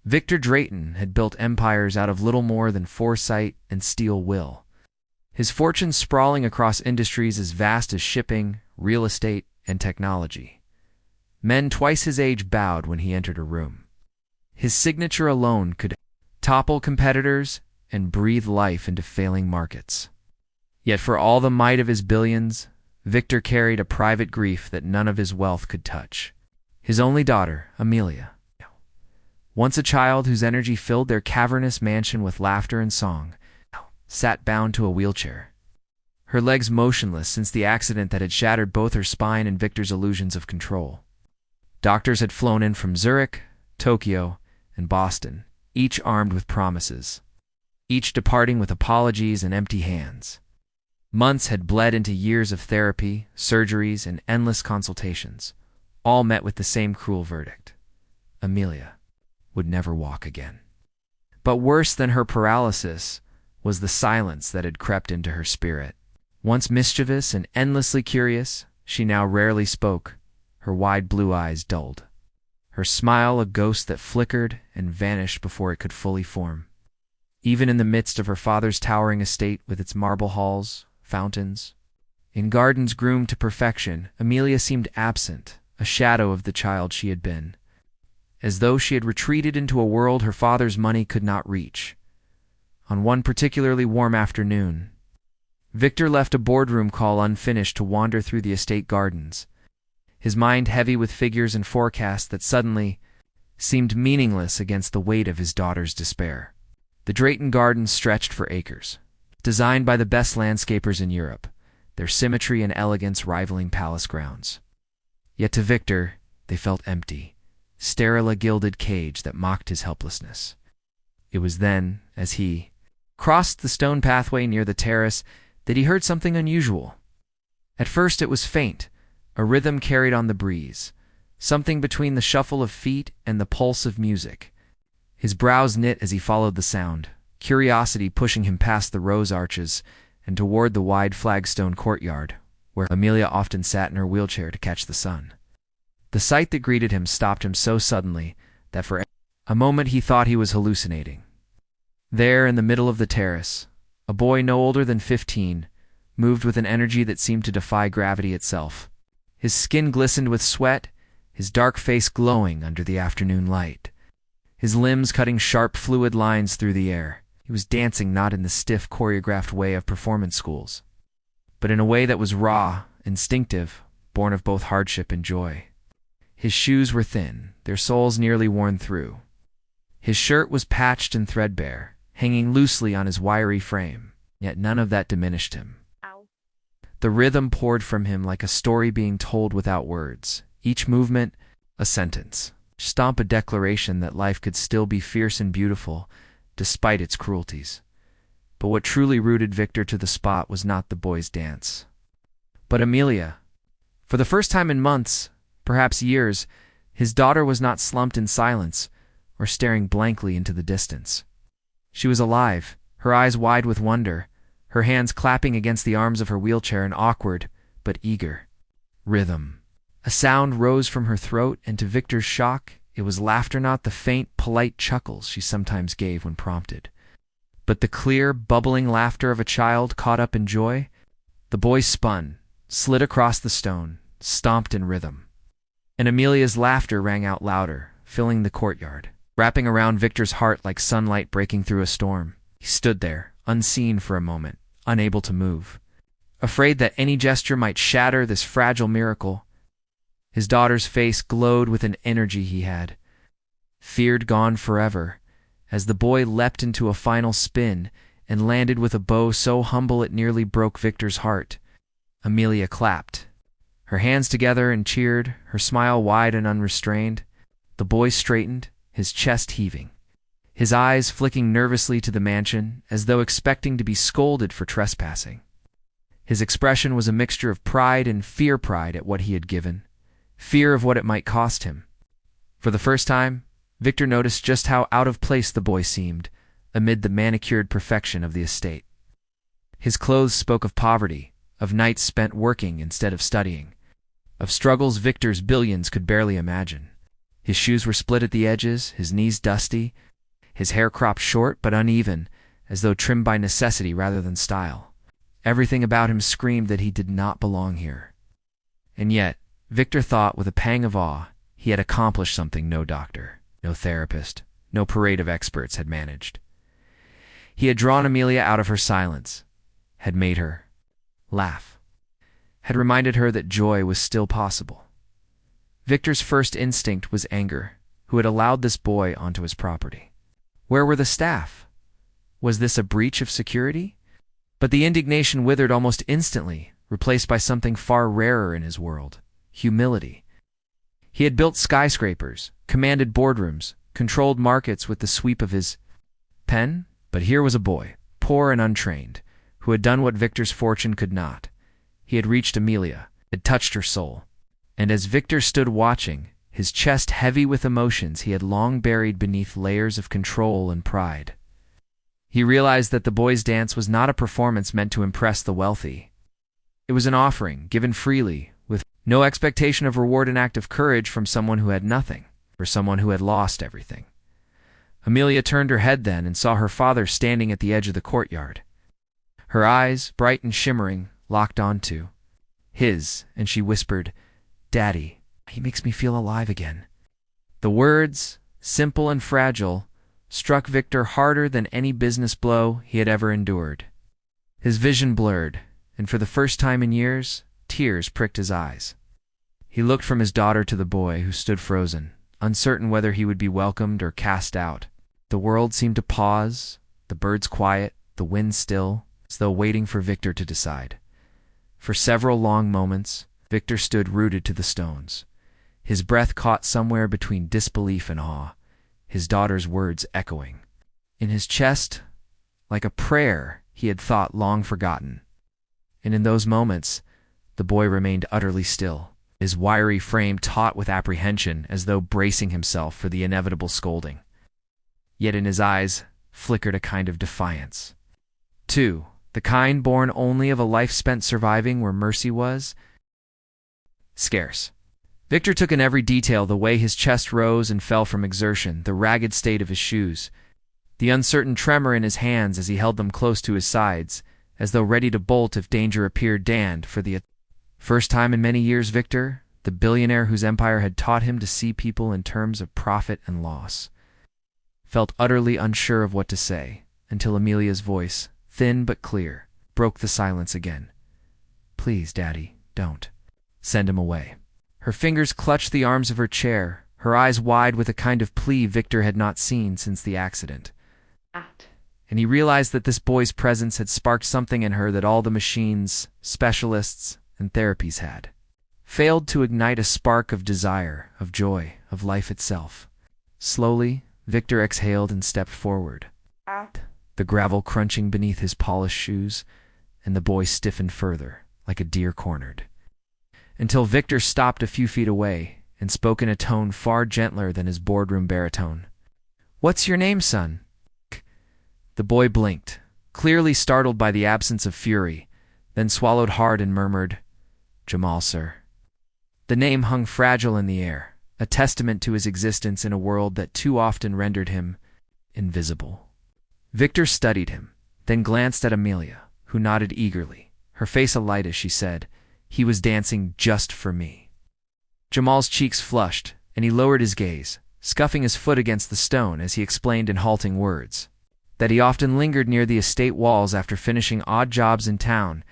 Victor Drayton had built empires out of little more than foresight and steel will, his fortunes sprawling across industries as vast as shipping, real estate, and technology. Men twice his age bowed when he entered a room. His signature alone could topple competitors and breathe life into failing markets. Yet for all the might of his billions, Victor carried a private grief that none of his wealth could touch. His only daughter, Amelia, once a child whose energy filled their cavernous mansion with laughter and song, sat bound to a wheelchair, her legs motionless since the accident that had shattered both her spine and Victor's illusions of control. Doctors had flown in from Zurich, Tokyo, and Boston, each armed with promises, each departing with apologies and empty hands. Months had bled into years of therapy, surgeries, and endless consultations, all met with the same cruel verdict: Amelia would never walk again. But worse than her paralysis was the silence that had crept into her spirit. Once mischievous and endlessly curious, she now rarely spoke, her wide blue eyes dulled, her smile a ghost that flickered and vanished before it could fully form. Even in the midst of her father's towering estate with its marble halls, fountains, in gardens groomed to perfection, Amelia seemed absent, a shadow of the child she had been, as though she had retreated into a world her father's money could not reach. On one particularly warm afternoon, Victor left a boardroom call unfinished to wander through the estate gardens, his mind heavy with figures and forecasts that suddenly seemed meaningless against the weight of his daughter's despair. The Drayton Gardens stretched for acres, designed by the best landscapers in Europe, their symmetry and elegance rivaling palace grounds. Yet to Victor, they felt empty, sterile, a gilded cage that mocked his helplessness. It was then, as he crossed the stone pathway near the terrace, that he heard something unusual. At first it was faint, a rhythm carried on the breeze, something between the shuffle of feet and the pulse of music. His brows knit as he followed the sound, curiosity pushing him past the rose arches and toward the wide flagstone courtyard, where Amelia often sat in her wheelchair to catch the sun. The sight that greeted him stopped him so suddenly that for a moment he thought he was hallucinating. There, in the middle of the terrace, a boy no older than 15 moved with an energy that seemed to defy gravity itself. His skin glistened with sweat, his dark face glowing under the afternoon light, his limbs cutting sharp fluid lines through the air. He was dancing not in the stiff, choreographed way of performance schools, but in a way that was raw, instinctive, born of both hardship and joy. His shoes were thin, their soles nearly worn through. His shirt was patched and threadbare, hanging loosely on his wiry frame, yet none of that diminished him. The rhythm poured from him like a story being told without words, each movement a sentence, stomp a declaration that life could still be fierce and beautiful despite its cruelties. But what truly rooted Victor to the spot was not the boy's dance, but Amelia. For the first time in months, perhaps years, his daughter was not slumped in silence or staring blankly into the distance. She was alive, her eyes wide with wonder, her hands clapping against the arms of her wheelchair in awkward but eager rhythm. A sound rose from her throat, and to Victor's shock, it was laughter, not the faint, polite chuckles she sometimes gave when prompted, but the clear, bubbling laughter of a child caught up in joy. The boy spun, slid across the stone, stomped in rhythm, and Amelia's laughter rang out louder, filling the courtyard, wrapping around Victor's heart like sunlight breaking through a storm. He stood there, unseen for a moment, unable to move, afraid that any gesture might shatter this fragile miracle. His daughter's face glowed with an energy he had feared gone forever, as the boy leapt into a final spin and landed with a bow so humble it nearly broke Victor's heart. Amelia clapped, her hands together, and cheered, her smile wide and unrestrained. The boy straightened, his chest heaving, his eyes flicking nervously to the mansion, as though expecting to be scolded for trespassing. His expression was a mixture of pride and fear-pride at what he had given, fear of what it might cost him. For the first time, Victor noticed just how out of place the boy seemed amid the manicured perfection of the estate. His clothes spoke of poverty, of nights spent working instead of studying, of struggles Victor's billions could barely imagine. His shoes were split at the edges, his knees dusty, his hair cropped short but uneven, as though trimmed by necessity rather than style. Everything about him screamed that he did not belong here. And yet, Victor thought with a pang of awe, he had accomplished something no doctor, no therapist, no parade of experts had managed. He had drawn Amelia out of her silence, had made her laugh, had reminded her that joy was still possible. Victor's first instinct was anger, who had allowed this boy onto his property. Where were the staff? Was this a breach of security? But the indignation withered almost instantly, replaced by something far rarer in his world: humility. He had built skyscrapers, commanded boardrooms, controlled markets with the sweep of his pen, but here was a boy, poor and untrained, who had done what Victor's fortune could not. He had reached Amelia, had touched her soul. And as Victor stood watching, his chest heavy with emotions he had long buried beneath layers of control and pride, he realized that the boy's dance was not a performance meant to impress the wealthy. It was an offering, given freely, with no expectation of reward, an act of courage from someone who had nothing, for someone who had lost everything. Amelia turned her head then and saw her father standing at the edge of the courtyard. Her eyes, bright and shimmering, locked onto his, and she whispered, "Daddy, he makes me feel alive again." The words, simple and fragile, struck Victor harder than any business blow he had ever endured. His vision blurred, and for the first time in years, tears pricked his eyes. He looked from his daughter to the boy, who stood frozen, uncertain whether he would be welcomed or cast out. The world seemed to pause, the birds quiet, the wind still, as though waiting for Victor to decide. For several long moments, Victor stood rooted to the stones, his breath caught somewhere between disbelief and awe, his daughter's words echoing in his chest like a prayer he had thought long forgotten. And in those moments, the boy remained utterly still, his wiry frame taut with apprehension, as though bracing himself for the inevitable scolding. Yet in his eyes flickered a kind of defiance. Too, the kind born only of a life spent surviving where mercy was scarce. Victor took in every detail: the way his chest rose and fell from exertion, the ragged state of his shoes, the uncertain tremor in his hands as he held them close to his sides, as though ready to bolt if danger appeared. And for the first time in many years, Victor, the billionaire whose empire had taught him to see people in terms of profit and loss, felt utterly unsure of what to say, until Amelia's voice, thin but clear, broke the silence again. "Please, Daddy, don't send him away." Her fingers clutched the arms of her chair, her eyes wide with a kind of plea Victor had not seen since the accident. And he realized that this boy's presence had sparked something in her that all the machines, specialists, and therapies had failed to ignite: a spark of desire, of joy, of life itself. Slowly, Victor exhaled and stepped forward, the gravel crunching beneath his polished shoes, and the boy stiffened further, like a deer cornered, until Victor stopped a few feet away and spoke in a tone far gentler than his boardroom baritone. "What's your name, son?" The boy blinked, clearly startled by the absence of fury, then swallowed hard and murmured, "Jamal, sir." The name hung fragile in the air, a testament to his existence in a world that too often rendered him invisible. Victor studied him, then glanced at Amelia, who nodded eagerly, her face alight as she said, "He was dancing just for me." Jamal's cheeks flushed, and he lowered his gaze, scuffing his foot against the stone as he explained in halting words that he often lingered near the estate walls after finishing odd jobs in town,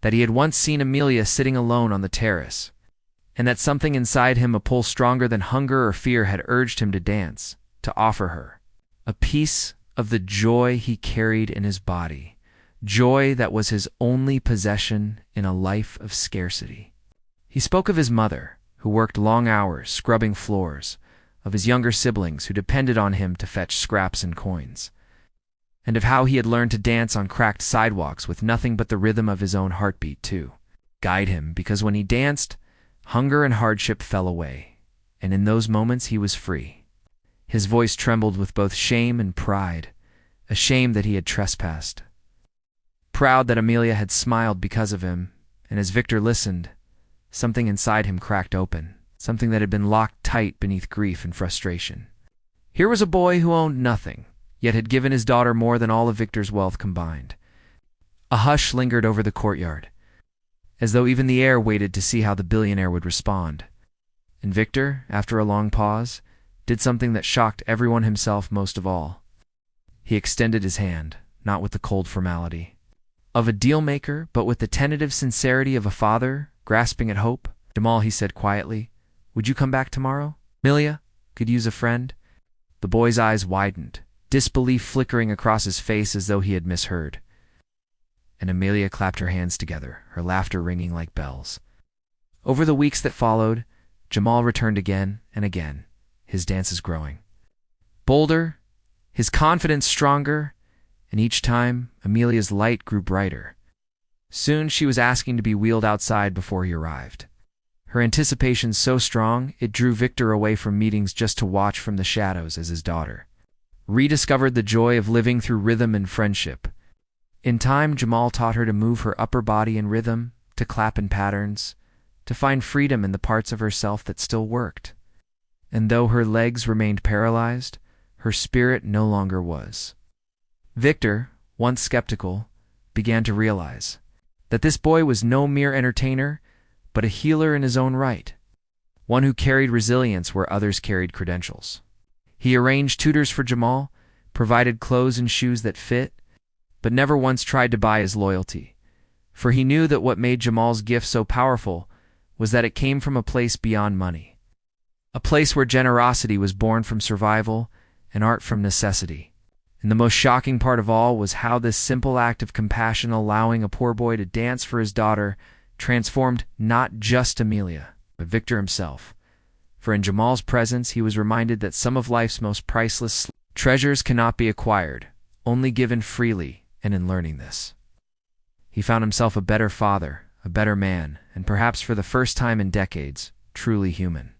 that he had once seen Amelia sitting alone on the terrace, and that something inside him, a pull stronger than hunger or fear, had urged him to dance, to offer her a piece of the joy he carried in his body, joy that was his only possession in a life of scarcity. He spoke of his mother, who worked long hours scrubbing floors, of his younger siblings who depended on him to fetch scraps and coins, and of how he had learned to dance on cracked sidewalks with nothing but the rhythm of his own heartbeat to guide him, because when he danced, hunger and hardship fell away, and in those moments he was free. His voice trembled with both shame and pride, a shame that he had trespassed, proud that Amelia had smiled because of him, and as Victor listened, something inside him cracked open, something that had been locked tight beneath grief and frustration. Here was a boy who owned nothing, yet had given his daughter more than all of Victor's wealth combined. A hush lingered over the courtyard, as though even the air waited to see how the billionaire would respond. And Victor, after a long pause, did something that shocked everyone, himself most of all. He extended his hand, not with the cold formality of a deal-maker, but with the tentative sincerity of a father grasping at hope. "Jamal," he said quietly, "would you come back tomorrow? Amelia could use a friend." The boy's eyes widened, disbelief flickering across his face as though he had misheard. And Amelia clapped her hands together, her laughter ringing like bells. Over the weeks that followed, Jamal returned again and again, his dances growing bolder, his confidence stronger, and each time Amelia's light grew brighter. Soon she was asking to be wheeled outside before he arrived. Her anticipation so strong it drew Victor away from meetings just to watch from the shadows as his daughter rediscovered the joy of living through rhythm and friendship. In time, Jamal taught her to move her upper body in rhythm, to clap in patterns, to find freedom in the parts of herself that still worked. And though her legs remained paralyzed, her spirit no longer was. Victor, once skeptical, began to realize that this boy was no mere entertainer, but a healer in his own right, one who carried resilience where others carried credentials. He arranged tutors for Jamal, provided clothes and shoes that fit, but never once tried to buy his loyalty, for he knew that what made Jamal's gift so powerful was that it came from a place beyond money, a place where generosity was born from survival and art from necessity. And the most shocking part of all was how this simple act of compassion, allowing a poor boy to dance for his daughter, transformed not just Amelia, but Victor himself. For in Jamal's presence, he was reminded that some of life's most priceless treasures cannot be acquired, only given freely, and in learning this, he found himself a better father, a better man, and perhaps for the first time in decades, truly human.